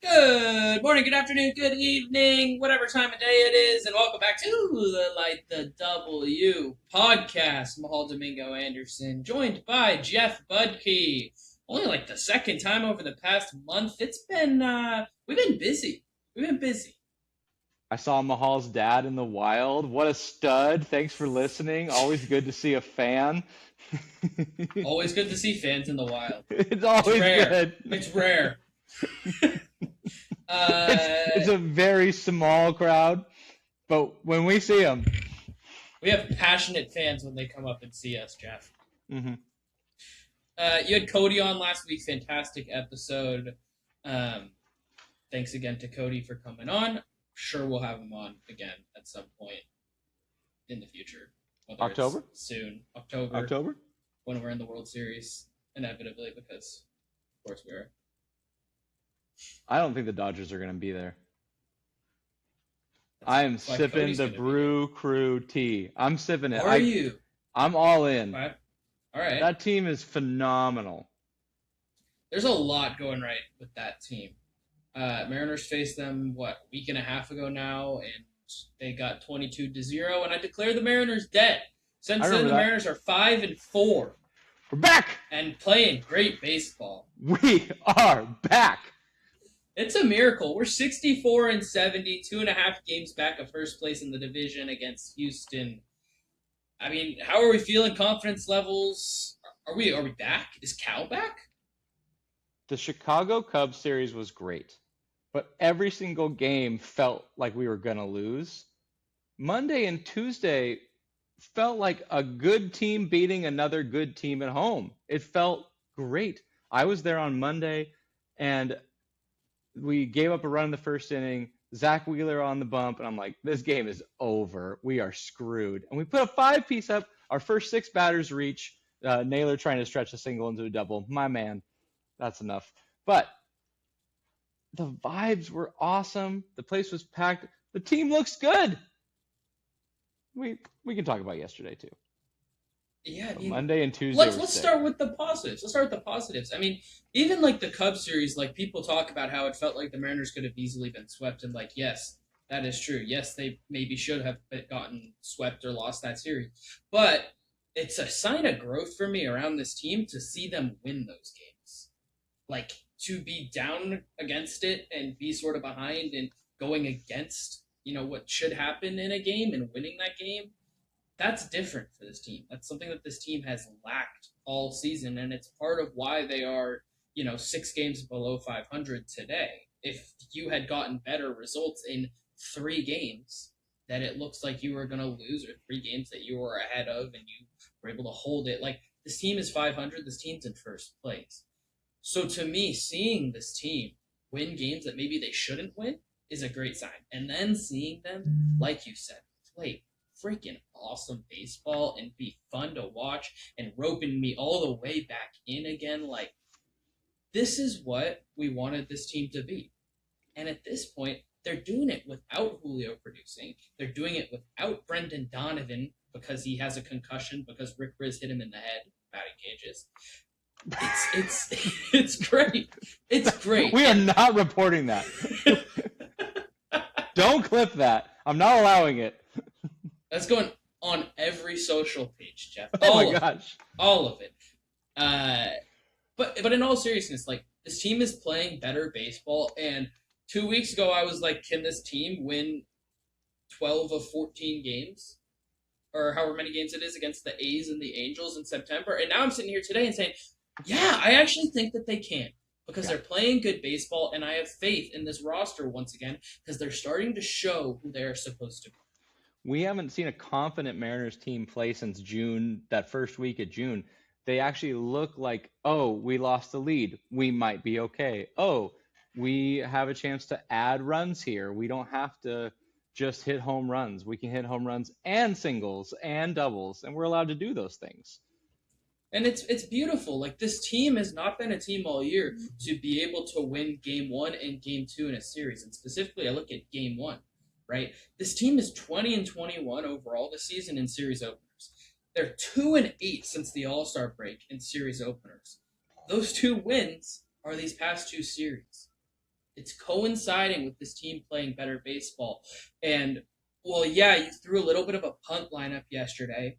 Good morning, good afternoon, good evening, whatever time of day it is, and welcome back to the Light the W podcast. Mahal Domingo Anderson, joined by Jeff Budke. Only like the second time over the past month. It's been we've been busy. We've been busy. I saw Mahal's dad in the wild. What a stud. Thanks for listening. Always good to see a fan. Always good to see fans in the wild. It's It's always rare. good. It's rare. It's a very small crowd, but when we see them, We have passionate fans when they come up and see us, Jeff. hmm You had Cody on last week. Fantastic episode. Um, Thanks again to Cody for coming on. Sure, we'll have him on again at some point in the future, whether it's October, soon, October, October. when we're in the World Series, inevitably, because of course we are. I don't think the Dodgers are going to be there. That's, I am that's why sipping Cody's the going to be there. Brew Crew tea. I'm sipping it. Are you? I'm all in. Okay. All right. That team is phenomenal. There's a lot going right with that team. Mariners faced them a week and a half ago now, and they got 22-0. And I declare the Mariners dead. I Since then, remember the that. Mariners are 5-4 We're back. and playing great baseball. We are back. It's a miracle. We're 64-70, 2.5 games back of first place in the division against Houston. I mean, how are we feeling? Confidence levels? Are we back? Is Cal back? The Chicago Cubs series was great, but every single game felt like we were going to lose. Monday and Tuesday felt like a good team beating another good team at home. It felt great. I was there on Monday, and we gave up a run in the first inning. Zach Wheeler on the bump, and I'm like, this game is over. We are screwed. And we put a five-piece up. Our first six batters reach. Naylor trying to stretch a single into a double. My man, that's enough. But the vibes were awesome. The place was packed. The team looks good. We can talk about yesterday too. Yeah, I But mean, Monday and Tuesday let's were let's sick. start with the positives. Let's start with the positives. I mean, even like the Cubs series, like people talk about how it felt like the Mariners could have easily been swept, and like, yes, that is true. Yes, they maybe should have gotten swept or lost that series, but it's a sign of growth for me around this team to see them win those games. Like to be down against it and be sort of behind and going against what should happen in a game and winning that game, that's different for this team. That's something that this team has lacked all season, and it's part of why they are, 6 games below 500 today. If you had gotten better results in 3 games that it looks like you were going to lose, or 3 games that you were ahead of and you were able to hold it, like this team is 500, this team's in first place. So to me, seeing this team win games that maybe they shouldn't win is a great sign. And then seeing them, like you said, play freaking awesome baseball and be fun to watch and roping me all the way back in again. Like, this is what we wanted this team to be. And at this point, they're doing it without Julio producing. They're doing it without Brendan Donovan because he has a concussion because Rick Riz hit him in the head, batting cages. It's great. It's great. We are And not reporting that. Don't clip that. I'm not allowing it. that's going on every social page, Jeff. Oh my All of it. gosh. All of it. Uh, but in all seriousness, like this team is playing better baseball. And 2 weeks ago, I was like, can this team win 12 of 14 games, or however many games it is against the A's and the Angels in September? And now I'm sitting here today and saying, yeah, I actually think that they can because Yeah. they're playing good baseball, and I have faith in this roster once again because they're starting to show who they are supposed to be. We haven't seen a confident Mariners team play since June, that first week of June. They actually look like, oh, we lost the lead. We might be okay. Oh, we have a chance to add runs here. We don't have to just hit home runs. We can hit home runs and singles and doubles, and we're allowed to do those things. And it's beautiful. Like this team has not been a team all year to be able to win game one and game two in a series. And specifically, I look at game one, right? This team is 20-21 overall this season in series openers. They're 2-8 since the All Star break in series openers. Those two wins are these past two series. It's coinciding with this team playing better baseball. And well, yeah, you threw a little bit of a punt lineup yesterday.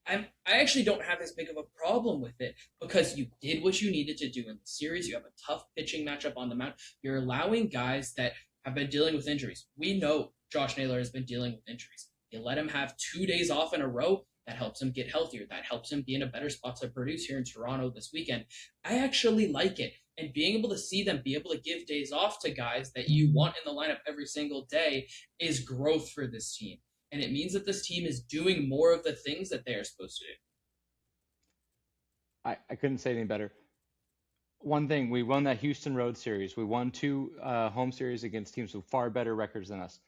I actually don't have as big of a problem with it because you did what you needed to do in the series. You have a tough pitching matchup on the mound. You're allowing guys that have been dealing with injuries. We know Josh Naylor has been dealing with injuries. You let him have 2 days off in a row. That helps him get healthier. That helps him be in a better spot to produce here in Toronto this weekend. I actually like it. And being able to see them be able to give days off to guys that you want in the lineup every single day is growth for this team. And it means that this team is doing more of the things that they are supposed to do. I couldn't say anything better. One thing, we won that Houston Road Series. We won two home series against teams with far better records than us.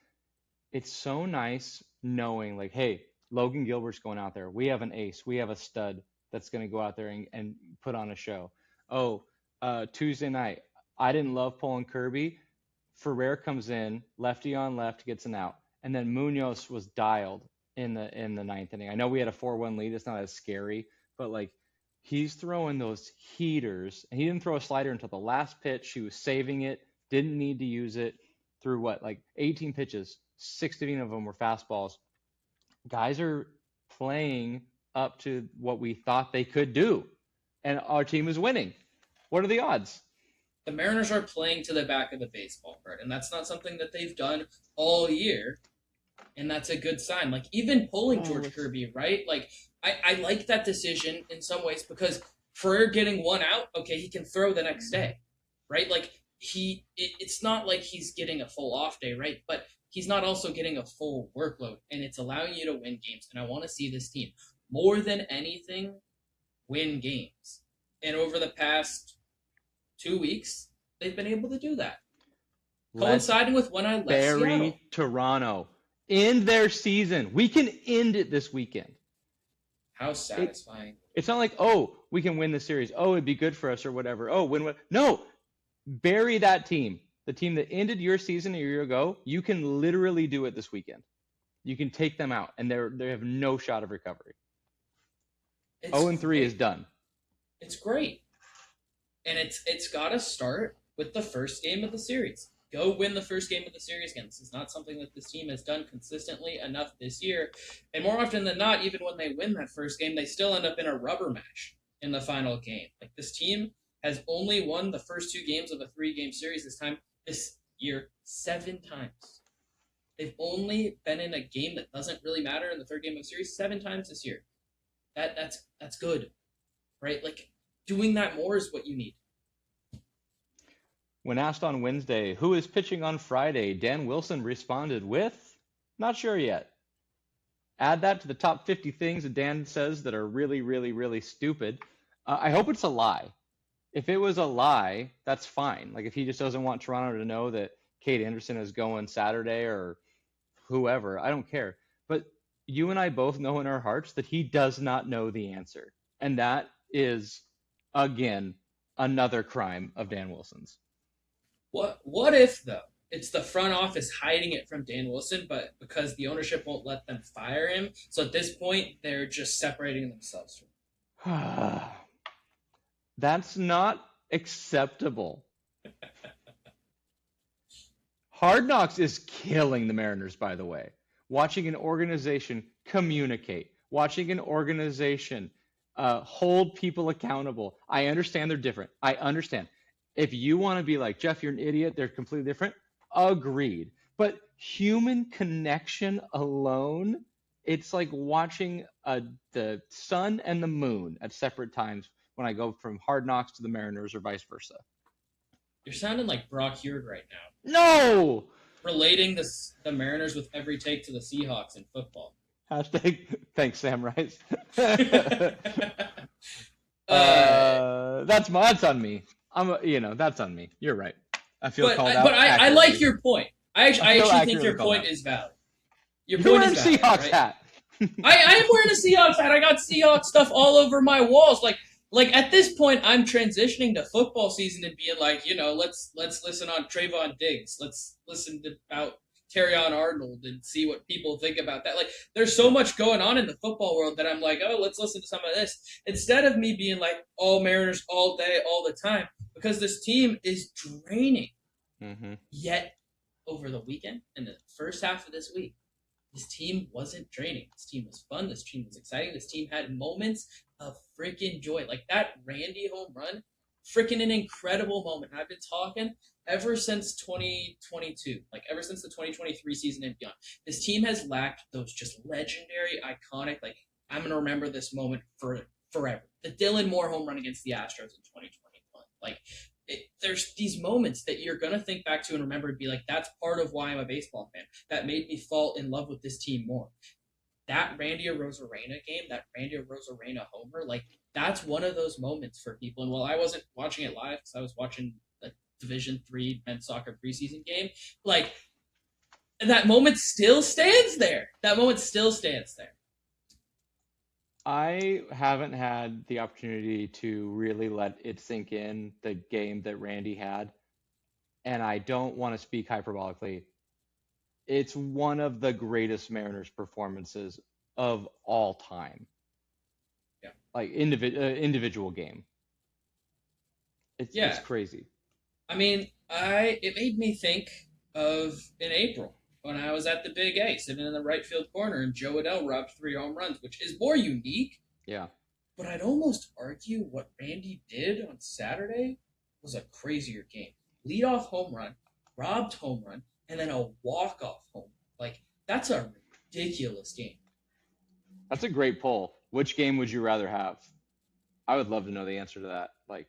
It's so nice knowing, like, hey, Logan Gilbert's going out there. We have an ace. We have a stud that's going to go out there and put on a show. Oh, Tuesday night, I didn't love pulling Kirby. Ferrer comes in, lefty on left, gets an out, and then Munoz was dialed in the ninth inning. I know we had a 4-1 lead. It's not as scary, but like he's throwing those heaters, and he didn't throw a slider until the last pitch. He was saving it, didn't need to use it. Through what, like 18 pitches, 16 of them were fastballs. Guys are playing up to what we thought they could do, and our team is winning. What are the odds? The Mariners are playing to the back of the baseball card, and that's not something that they've done all year. And that's a good sign. Like even pulling Oh, George it's Kirby, right? Like I like that decision in some ways because for getting one out, okay, he can throw the next day, right? Like it's not like he's getting a full off day, right? But he's not also getting a full workload, and it's allowing you to win games. And I want to see this team more than anything win games. And over the past 2 weeks, they've been able to do that, let's coinciding with when I left Seattle. bury Toronto. End their season. We can end it this weekend. How It satisfying. it's not like, oh, we can win the series. Oh, it'd be good for us or whatever. Oh, win. No, bury that team. The team that ended your season a year ago, you can literally do it this weekend. You can take them out, and they have no shot of recovery. It's 0-3 is great. done. It's great. And it's got to start with the first game of the series. Go win the first game of the series again. This is not something that this team has done consistently enough this year. And more often than not, even when they win that first game, they still end up in a rubber match in the final game. Like this team has only won the first 2 games of a 3-game series this year 7 times. They've only been in a game that doesn't really matter in the third game of the series 7 times this year. That's good, right? Like doing that more is what you need. When asked on Wednesday who is pitching on Friday, Dan Wilson responded with, "Not sure yet." Add that to the top 50 things that Dan says that are really, really, really stupid. I hope it's a lie. If it was a lie, that's fine. Like if he just doesn't want Toronto to know that Kate Anderson is going Saturday or whoever, I don't care. But you and I both know in our hearts that he does not know the answer. And that is, again, another crime of Dan Wilson's. What if though it's the front office hiding it from Dan Wilson, but because the ownership won't let them fire him, so at this point they're just separating themselves from him. That's not acceptable. Hard Knocks is killing the Mariners, by the way. Watching an organization communicate, watching an organization hold people accountable. I understand they're different. I understand. If you want to be like, Jeff, you're an idiot, they're completely different, agreed. But human connection alone, it's like watching the sun and the moon at separate times when I go from Hard Knocks to the Mariners or vice versa. You're sounding like Brock Heward right now, No! relating the Mariners with every take to the Seahawks in football. Hashtag thanks, Sam Rice. uh, That's on me. That's on me. You're right. I feel but called I, but out I like accurately. your point. I I feel actually think accurately your called point out. is valid. Your You're point wearing is a valid, Seahawks right? hat. I am wearing a Seahawks hat. I got Seahawks stuff all over my walls. Like at this point, I'm transitioning to football season and being like, let's listen on Trayvon Diggs. Let's listen to about Terrion Arnold and see what people think about that. Like, there's so much going on in the football world that I'm like, oh, let's listen to some of this instead of me being like, all Mariners all day, all the time, because this team is draining. Mm-hmm. Yet over the weekend and the first half of this week, this team wasn't draining. This team was fun. This team was exciting. This team had moments of freaking joy. Like that Randy home run, freaking an incredible moment. I've been talking ever since 2022, like ever since the 2023 season and beyond. This team has lacked those just legendary, iconic, like I'm going to remember this moment for forever. The Dylan Moore home run against the Astros in 2021. Like there's these moments that you're going to think back to and remember and be like, that's part of why I'm a baseball fan. That made me fall in love with this team more. That Randy Arozarena game, that Randy Arozarena homer, like that's one of those moments for people. And while I wasn't watching it live because I was watching a Division 3 men's soccer preseason game, like that moment still stands there. That moment still stands there. I haven't had the opportunity to really let it sink in the game that Randy had, and I don't want to speak hyperbolically. It's one of the greatest Mariners performances of all time. Yeah. Like individual game. It's Yeah. crazy. I mean, I it made me think of in April when I was at the Big A, sitting in the right field corner, and Joe Adell robbed 3 home runs, which is more unique. Yeah. But I'd almost argue what Randy did on Saturday was a crazier game. Leadoff home run, robbed home run, and then a walk off home. Like that's a ridiculous game. That's a great poll. Which game would you rather have? I would love to know the answer to that. Like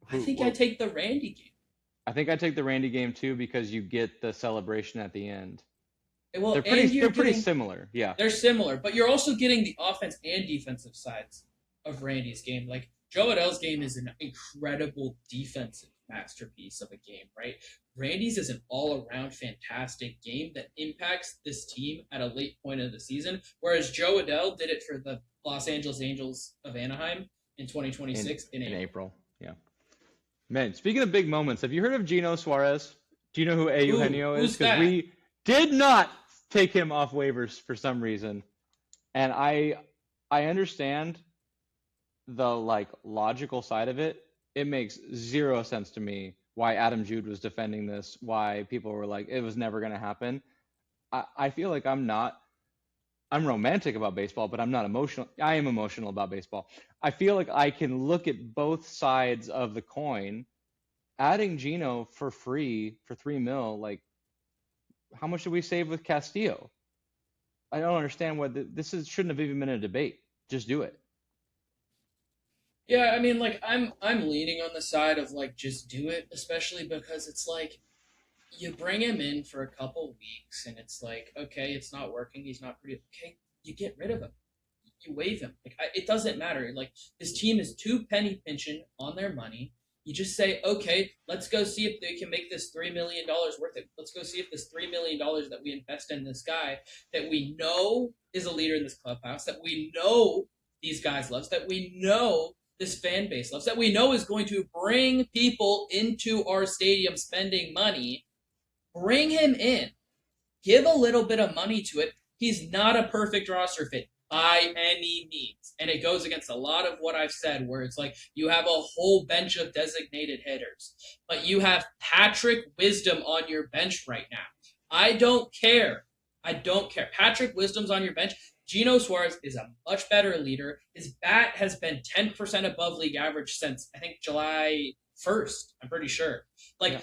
I who think I what take the Randy game. I think I take the Randy game too because you get the celebration at the end. Well, and They're you're pretty getting similar. Yeah. they're similar, but you're also getting the offense and defensive sides of Randy's game. Like Joe Adell's game is an incredible defensive masterpiece of a game, right? Randy's is an all-around fantastic game that impacts this team at a late point of the season, whereas Joe Adell did it for the Los Angeles Angels of Anaheim in In 2026 in in April. April. Yeah. Man, speaking of big moments, have you heard of Gino Suarez? Do you know who Eugenio is? Who's Because that? we did not take him off waivers for some reason, and I understand the like logical side of it. It makes zero sense to me why Adam Jude was defending this, why people were like it was never going to happen. I feel like I'm romantic about baseball, but I'm not emotional. I am emotional about baseball. I feel like I can look at both sides of the coin. Adding Gino for free for 3 mil, like how much did we save with Castillo? I don't understand what this is. Shouldn't have even been a debate. Just do it. Yeah, I mean, like I'm leaning on the side of like just do it, especially because it's like you bring him in for a couple weeks and it's like okay, it's not working, he's not pretty okay, you get rid of him, you waive him. Like it doesn't matter. Like this team is too penny pinching on their money. You just say okay, let's go see if they can make this $3 million worth it. Let's go see if this $3 million that we invest in this guy that we know is a leader in this clubhouse, that we know these guys loves, that we know this fan base loves, that we know is going to bring people into our stadium spending money. Bring him in, give a little bit of money to it. He's not a perfect roster fit by any means. And it goes against a lot of what I've said, where it's like you have a whole bench of designated hitters, but you have Patrick Wisdom on your bench right now. I don't care. I don't care. Patrick Wisdom's on your bench. Gino Suarez is a much better leader. His bat has been 10% above league average since I think July 1st. I'm pretty sure. Like Yeah.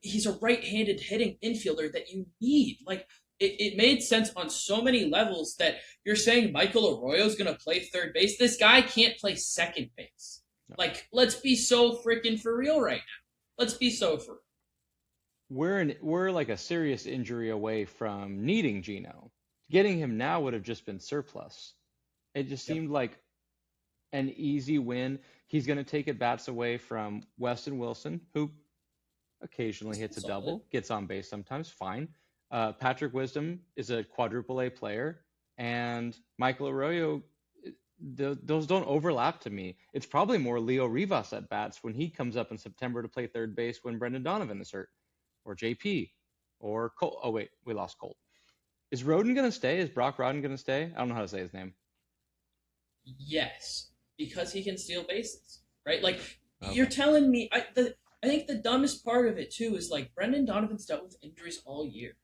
he's a right-handed hitting infielder that you need. Like it made sense on so many levels that you're saying Michael Arroyo's gonna play third base. This guy can't play second base. No. Like, let's be so freaking for real right now. Let's be so for real. We're like a serious injury away from needing Gino. Getting him now would have just been surplus. It just Yep. seemed like an easy win. He's going to take at bats away from Weston Wilson, who occasionally hits a Solid. double, gets on base sometimes, fine. Patrick Wisdom is a quadruple A player, and Michael Arroyo, those don't overlap to me. It's probably more Leo Rivas at bats when he comes up in September to play third base when Brendan Donovan is hurt, or JP, or Cole. Oh, wait, we lost Colt. Is Roden going to stay? Is Brock Roden going to stay? I don't know how to say his name. Yes, because he can steal bases, right? Like you're Okay. telling me, I think the dumbest part of it too is like Brendan Donovan's dealt with injuries all year.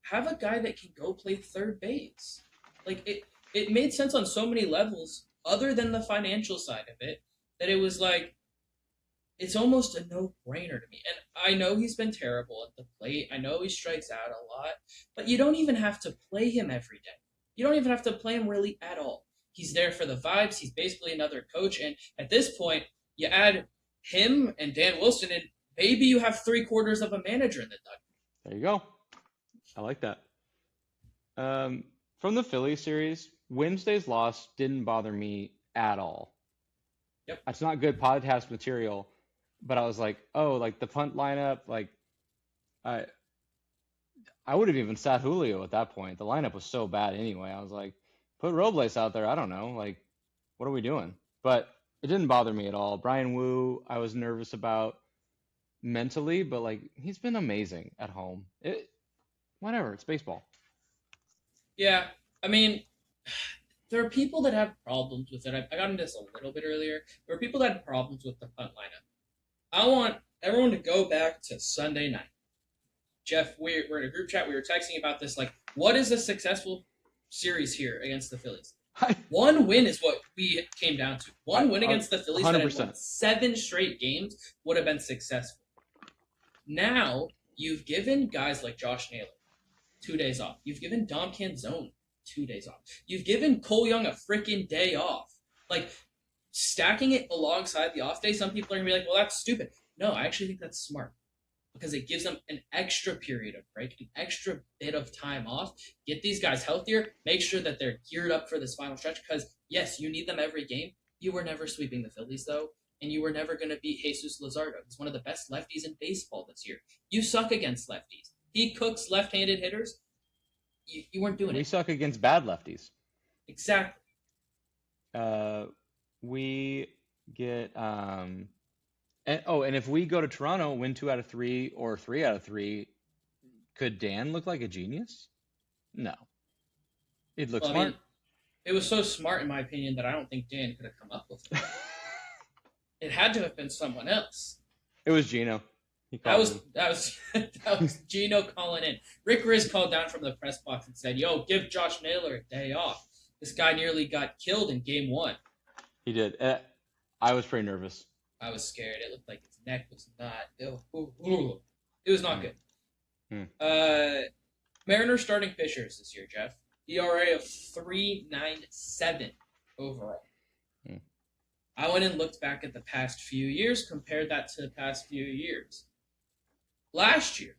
Have a guy that can go play third base. Like it made sense on so many levels other than the financial side of it that it was like it's almost a no-brainer to me. And I know he's been terrible at the plate. I know he strikes out a lot, but you don't even have to play him every day. You don't even have to play him really at all. He's there for the vibes. He's basically another coach, and at this point, you add him and Dan Wilson, and maybe you have three-quarters of a manager in the dugout. There you go. I like that. From the Philly series, Wednesday's loss didn't bother me at all. Yep. It's not good podcast material, but I was like, oh, like the punt lineup, like I I would have even sat Julio at that point. The lineup was so bad anyway. I was like, put Robles out there. I don't know. Like, what are we doing? But it didn't bother me at all. Brian Wu, I was nervous about mentally, but like he's been amazing at home. Whatever, it's baseball. Yeah, I mean, there are people that have problems with it. I got into this a little bit earlier. There are people that have problems with the punt lineup. I want everyone to go back to Sunday night. Jeff, we're in a group chat. We were texting about this. Like, what is a successful series here against the Phillies? I, One win is what we came down to. One win against the Phillies that had 100%. won 7 straight games would have been successful. Now, you've given guys like Josh Naylor 2 days off. You've given Dom Canzone 2 days off. You've given Cole Young a freaking day off. Like, stacking it alongside the off day, some people are going to be like, well, that's stupid. No, I actually think that's smart because it gives them an extra period of break, an extra bit of time off. Get these guys healthier. Make sure that they're geared up for this final stretch because, yes, you need them every game. You were never sweeping the Phillies, though, and you were never going to beat Jesus Luzardo. He's one of the best lefties in baseball this year. You suck against lefties. He cooks left-handed hitters. You weren't doing We it. suck against bad lefties. Exactly. We get and if we go to Toronto, win 2 out of 3 or 3 out of 3, could Dan look like a genius? No, he'd look Well, I smart. mean, it was so smart, in my opinion, that I don't think Dan could have come up with it. It had to have been someone else. It was Gino. He That called was him. that was Gino calling in. Rick Riz called down from the press box and said, "Yo, give Josh Naylor a day off. This guy nearly got killed in Game 1." He did. I was pretty nervous. I was scared. It looked like his neck was not. It was not good. Hmm. Mariners starting pitchers this year, Jeff. ERA of 3.97 overall. Hmm. I went and looked back at the past few years, compared that to the past few years. Last year,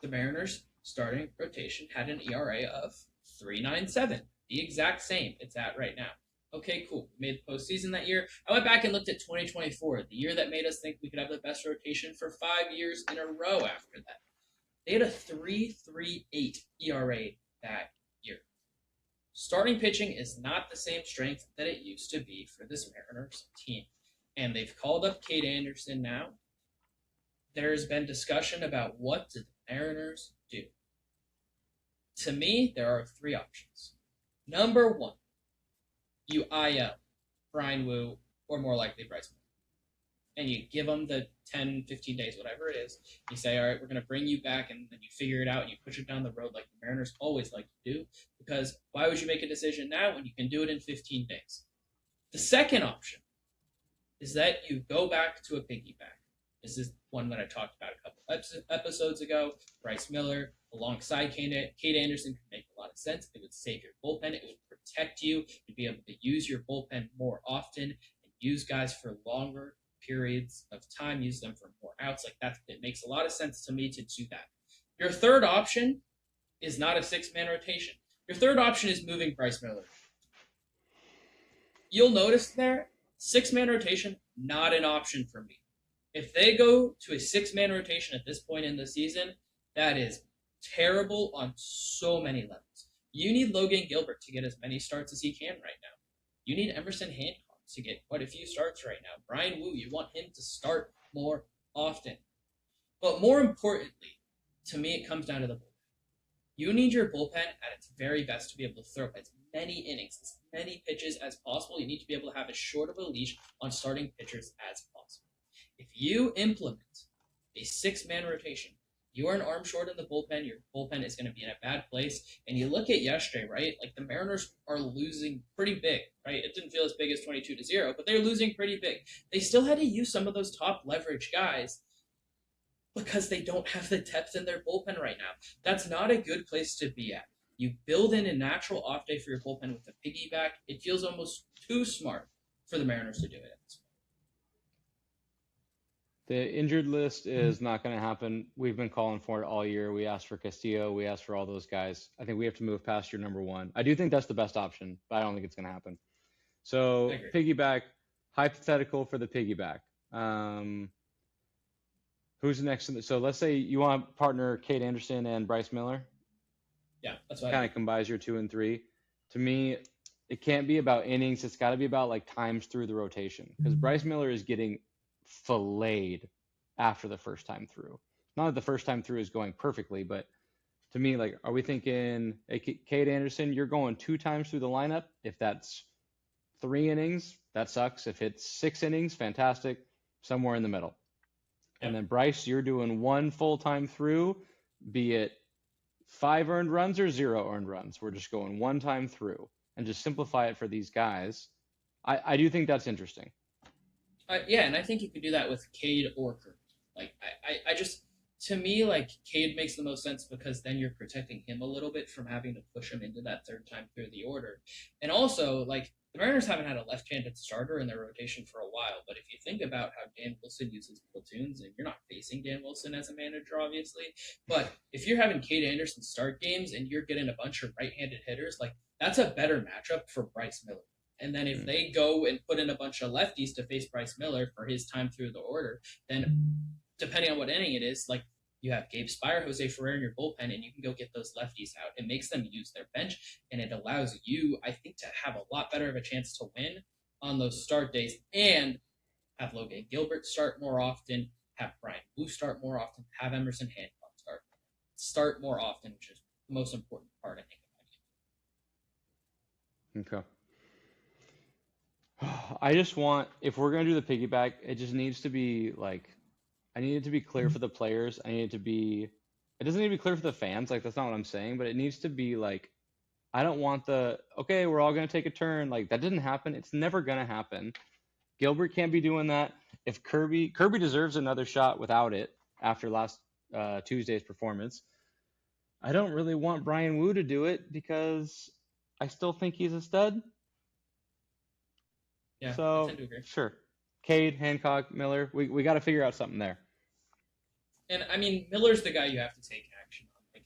the Mariners starting rotation had an ERA of 3.97, the exact same it's at right now. Okay, cool. We made the postseason that year. I went back and looked at 2024, the year that made us think we could have the best rotation for 5 years in a row after that. They had a 3.38 ERA that year. Starting pitching is not the same strength that it used to be for this Mariners team. And they've called up Kate Anderson now. There's been discussion about what do the Mariners do. To me, there are 3 options. Number 1, you IL Brian Wu, or more likely Bryce Miller. And you give them the 10, 15 days, whatever it is. You say, all right, we're going to bring you back, and then you figure it out, and you push it down the road like the Mariners always like to do. Because why would you make a decision now when you can do it in 15 days? The second option is that you go back to a piggyback. This is one that I talked about a couple episodes ago. Bryce Miller alongside Kate Anderson could make a lot of sense. It would save your bullpen. It would protect you. You'd be able to use your bullpen more often and use guys for longer periods of time, use them for more outs. Like that, it makes a lot of sense to me to do that. Your third option is not a 6-man rotation. Your third option is moving Bryce Miller. You'll notice there, 6-man rotation, not an option for me. If they go to a 6-man rotation at this point in the season, that is terrible on so many levels. You need Logan Gilbert to get as many starts as he can right now. You need Emerson Hancock to get quite a few starts right now. Brian Wu, you want him to start more often. But more importantly, to me, it comes down to the bullpen. You need your bullpen at its very best to be able to throw as many innings, as many pitches as possible. You need to be able to have as short of a leash on starting pitchers as possible. If If you implement a 6-man rotation, you are an arm short in the bullpen. Your bullpen is going to be in a bad place. And you look at yesterday, right? Like the Mariners are losing pretty big, right? It didn't feel as big as 22-0, but they're losing pretty big. They still had to use some of those top leverage guys because they don't have the depth in their bullpen right now. That's not a good place to be at. You build in a natural off day for your bullpen with a piggyback. It feels almost too smart for the Mariners to do it. The injured list is not going to happen. We've been calling for it all year. We asked for Castillo. We asked for all those guys. I think we have to move past your number one. I do think that's the best option, but I don't think it's going to happen. I So agree. piggyback, hypothetical for the piggyback. Who's the next? So let's say you want to partner Kate Anderson and Bryce Miller. Yeah, that's what I Kind think. of combines your 2 and 3. To me, it can't be about innings. It's got to be about like times through the rotation because Bryce Miller is getting filleted after the first time through. Not that the first time through is going perfectly, but to me, like, are we thinking, hey, Kate Anderson, you're going 2 times through the lineup? If that's 3 innings, that sucks. If it's 6 innings, fantastic. Somewhere in the middle. And Yep. then Bryce, you're doing 1 full time through, be it 5 earned runs or 0 earned runs. We're just going 1 time through and just simplify it for these guys. I do think that's interesting. Yeah, and I think you could do that with Cade or Kirby. Like, I just, to me, like, Cade makes the most sense because then you're protecting him a little bit from having to push him into that third time through the order. And also, like, the Mariners haven't had a left-handed starter in their rotation for a while, but if you think about how Dan Wilson uses platoons, and you're not facing Dan Wilson as a manager, obviously, but if you're having Cade Anderson start games and you're getting a bunch of right-handed hitters, like, that's a better matchup for Bryce Miller. And then if Mm. they go and put in a bunch of lefties to face Bryce Miller for his time through the order, then depending on what inning it is, like you have Gabe Spire, Jose Ferrer in your bullpen, and you can go get those lefties out. It makes them use their bench, and it allows you, I think, to have a lot better of a chance to win on those start days and have Logan Gilbert start more often, have Brian Wu start more often, have Emerson Hancock start more often, which is the most important part, I think. Okay. I just want, if we're going to do the piggyback, it just needs to be like, I need it to be clear for the players. I need it to be, it doesn't need to be clear for the fans. Like, that's not what I'm saying, but it needs to be like, I don't want okay, we're all going to take a turn. Like, that didn't happen. It's never going to happen. Gilbert can't be doing that. If Kirby deserves another shot without it after last Tuesday's performance. I don't really want Brian Wu to do it because I still think he's a stud. Yeah, I So tend to agree. sure, Cade, Hancock, Miller, we got to figure out something there. And I mean, Miller's the guy you have to take action on. Like,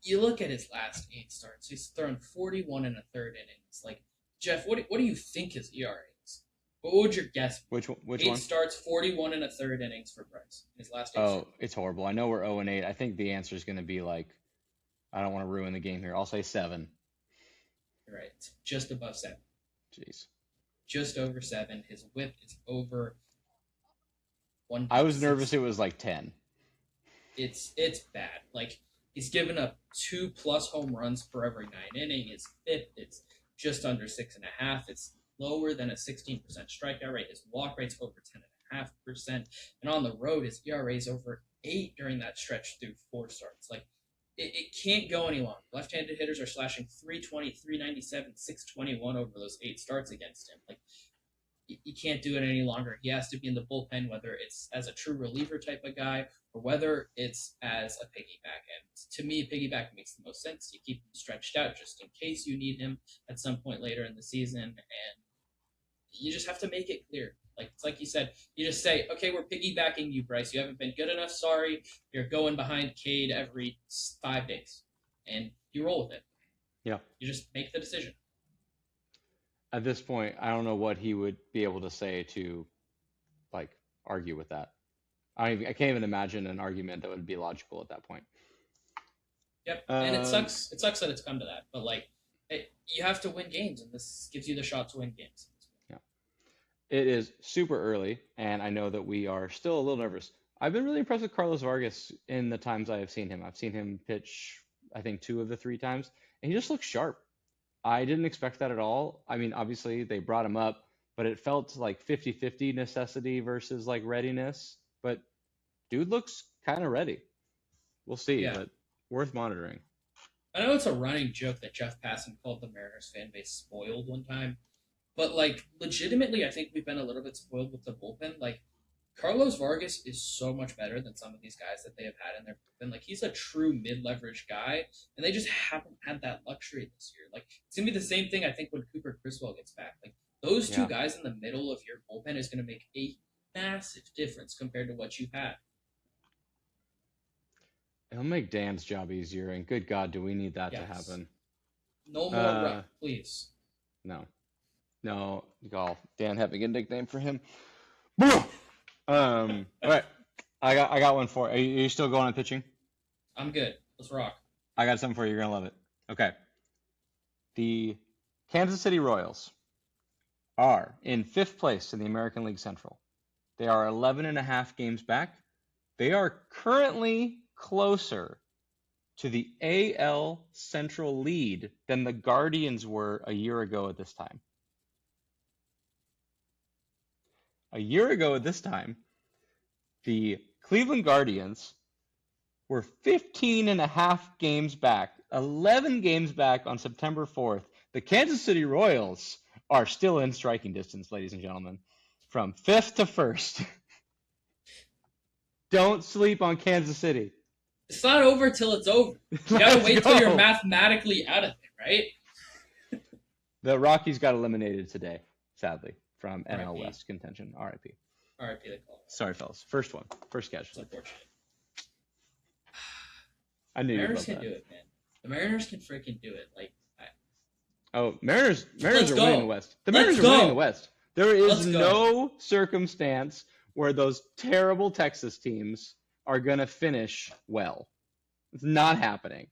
you look at his last 8 starts; he's thrown 41 and a third innings. Like, Jeff, what do you think his ERA is? What would your guess be? Which one? Which Eight one? starts, 41 and a third innings for Bryce in his last 8 starts. Oh, it's horrible. I know we're 0-8. I think the answer is going to be like, I don't want to ruin the game here. I'll say 7. You're right, it's just above 7, Jeez. just over 7. His WHIP is over I was nervous 1.6. it was like 10. It's bad. Like, he's given up 2+ home runs for every 9 inning. His FIP, it's just under 6.5. It's lower than a 16% strikeout rate. His walk rate's over 10.5%. And on the road, his ERA is over 8 during that stretch through 4 starts. Like, it can't go any longer. Left-handed hitters are slashing 320, 397, 621 over those 8 starts against him. Like, you can't do it any longer. He has to be in the bullpen, whether it's as a true reliever type of guy or whether it's as a piggyback. And to me, piggyback makes the most sense. You keep him stretched out just in case you need him at some point later in the season, and you just have to make it clear. Like, it's like you said, you just say, okay, we're piggybacking you, Bryce. You haven't been good enough. Sorry, you're going behind Cade every 5 days, and you roll with it. Yeah. You just make the decision. At this point, I don't know what he would be able to say to like argue with that. I can't even imagine an argument that would be logical at that point. Yep, and it sucks. It sucks that it's come to that, but like, you have to win games, and this gives you the shot to win games. Yeah. It is super early, and I know that we are still a little nervous. I've been really impressed with Carlos Vargas in the times I have seen him. I've seen him pitch, I think, 2 of the 3 times, and he just looks sharp. I didn't expect that at all. I mean, obviously they brought him up, but it felt like 50-50 necessity versus like readiness. but dude looks kind of ready. We'll see, Yeah. but worth monitoring. I know it's a running joke that Jeff Passan called the Mariners fan base spoiled one time, but like legitimately, I think we've been a little bit spoiled with the bullpen. Like Carlos Vargas is so much better than some of these guys that they have had in their bullpen. Like he's a true mid-leverage guy, and they just haven't had that luxury this year. Like it's gonna be the same thing I think when Cooper Criswell gets back. Like those two Yeah, guys in the middle of your bullpen is gonna make a massive difference compared to what you've had. it'll make Dan's job easier, and good God, do we need that to Yes. happen? No more Uh, rep, please. no, no, golf. Dan having a nickname for him. All right, I got one for. Are you still going on pitching? I'm good. Let's rock. I got something for you. You're gonna love it. Okay, the Kansas City Royals are in fifth place in the American League Central. They are 11 and a half games back. They are currently closer to the AL Central lead than the Guardians were a year ago at this time. A year ago at this time, the Cleveland Guardians were 15 and a half games back, 11 games back on September 4th. The Kansas City Royals are still in striking distance, ladies and gentlemen, from fifth to first. Don't sleep on Kansas City. It's not over till it's over. You gotta Let's wait till you're go. mathematically out of it, right? The Rockies got eliminated today, sadly, from NL R.I.P. West contention. RIP. R.I.P. They call it. Sorry, fellas. First one. First It's casualty. unfortunate. I knew The you'd Mariners love can that. do it, man. The Mariners can freaking do it. Like, Oh, Mariners let's are winning the go. West. The Let's Mariners are winning the go. West. There is Let's go. no circumstance where those terrible Texas teams are going to finish well. It's not happening.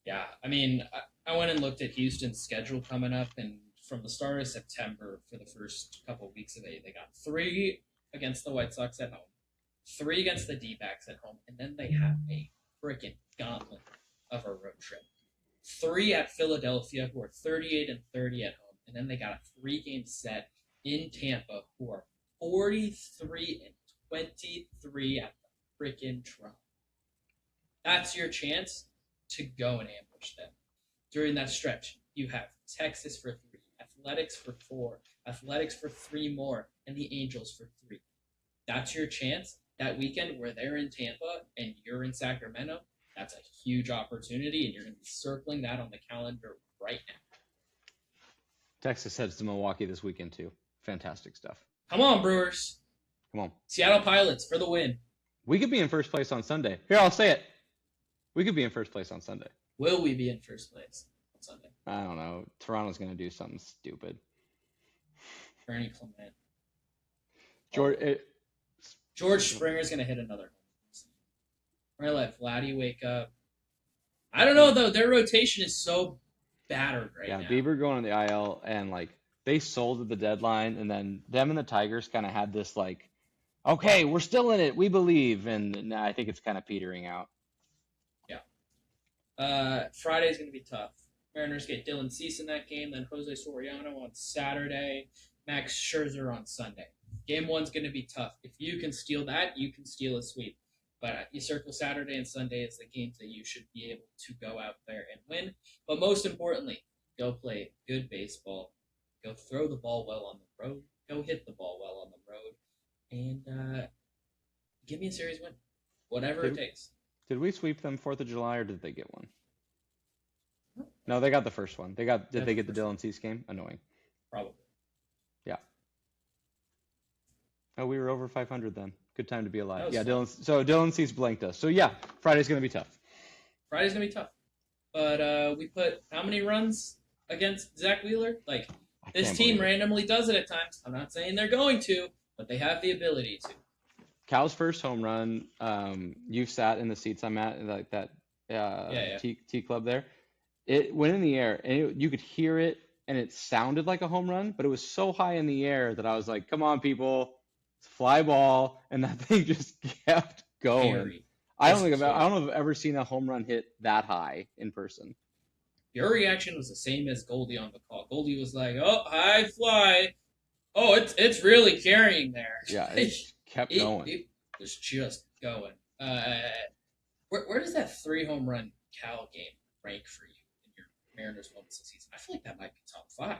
Yeah, I mean, I went and looked at Houston's schedule coming up, and from the start of September for the first couple of weeks of it, they got three against the White Sox at home, three against the D-backs at home, and then they have a freaking gauntlet of a road trip. Three at Philadelphia, who are 38 and 30 at home, and then they got a three-game set in Tampa, who are 43 and 23 at the freaking Trump. That's your chance to go and ambush them. During that stretch, you have Texas for three, Athletics for four, Athletics for three more, and the Angels for three. That's your chance that weekend where they're in Tampa and you're in Sacramento. That's a huge opportunity, and you're going to be circling that on the calendar right now. Texas heads to Milwaukee this weekend, too. Fantastic stuff. Come on, Brewers. Come on. Seattle Pilots for the win. We could be in first place on Sunday. Here, I'll say it. We could be in first place on Sunday. Will we be in first place on Sunday? I don't know. Toronto's going to do something stupid. Bernie Clement. George Springer's going to hit another. We're going to let Vladdy wake up. I don't know, though. Their rotation is so battered right now. Yeah, Bieber going on the IL, and like they sold at the deadline, and then them and the Tigers kind of had this like, okay, we're still in it, we believe, and I think it's kind of petering out. Friday's going to be tough. Mariners get Dylan Cease in that game, then Jose Soriano on Saturday, Max Scherzer on Sunday. Game one's going to be tough. If you can steal that, you can steal a sweep. But you circle Saturday and Sunday as the games that you should be able to go out there and win. But most importantly, go play good baseball. Go throw the ball well on the road. Go hit the ball well on the road. And give me a series win. Whatever it takes. Did we sweep them 4th of July, or did they get one? No, they got the first one. Did they get the Dylan Cease game? Annoying. Probably. Yeah. Oh, we were over 500 then. Good time to be alive. Yeah, fun. Dylan Cease blanked us. So yeah, Friday's gonna be tough. Friday's gonna be tough. But we put how many runs against Zach Wheeler? Like this team randomly does it at times. I'm not saying they're going to, but they have the ability to. Cal's first home run. You've sat in the seats I'm at, like that T club there. It went in the air, and you could hear it, and it sounded like a home run, but it was so high in the air that I was like, "Come on, people, it's a fly ball," and that thing just kept going. I don't know if I've ever seen a home run hit that high in person. Your reaction was the same as Goldie on the call. Goldie was like, "Oh, high fly. Oh, it's really carrying there." Yeah, kept It going. it was just going. Where does that 3 home run Cal game rank for you in your Mariners moments this season? I feel like that might be top 5.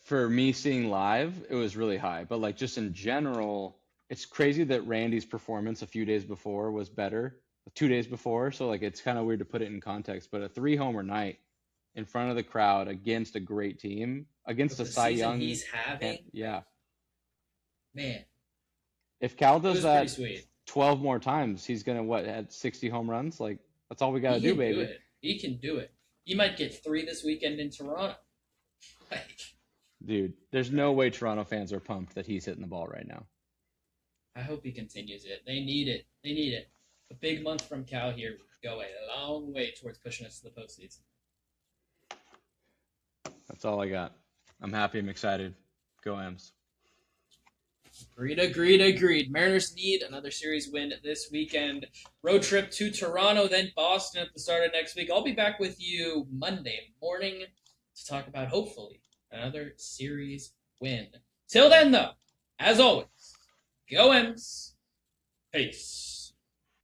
For me seeing live, it was really high. But like just in general, it's crazy that Randy's performance a few days before was better, 2 days before. So like it's kind of weird to put it in context. But a 3 homer night in front of the crowd against a great team, against With a the Cy season Young, he's having, yeah. man, If Cal it does was pretty that sweet. 12 more times, he's gonna what at 60 home runs? Like that's all we gotta He do, can do baby. it. He can do it. He might get 3 this weekend in Toronto. Like, Dude, there's no way Toronto fans are pumped that he's hitting the ball right now. I hope he continues it. They need it. They need it. A big month from Cal here would go a long way towards pushing us to the postseason. That's all I got. I'm happy. I'm excited. Go M's. Agreed, agreed, agreed. Mariners need another series win this weekend. Road trip to Toronto, then Boston at the start of next week. I'll be back with you Monday morning to talk about, hopefully, another series win. Till then, though, as always, go M's. Peace.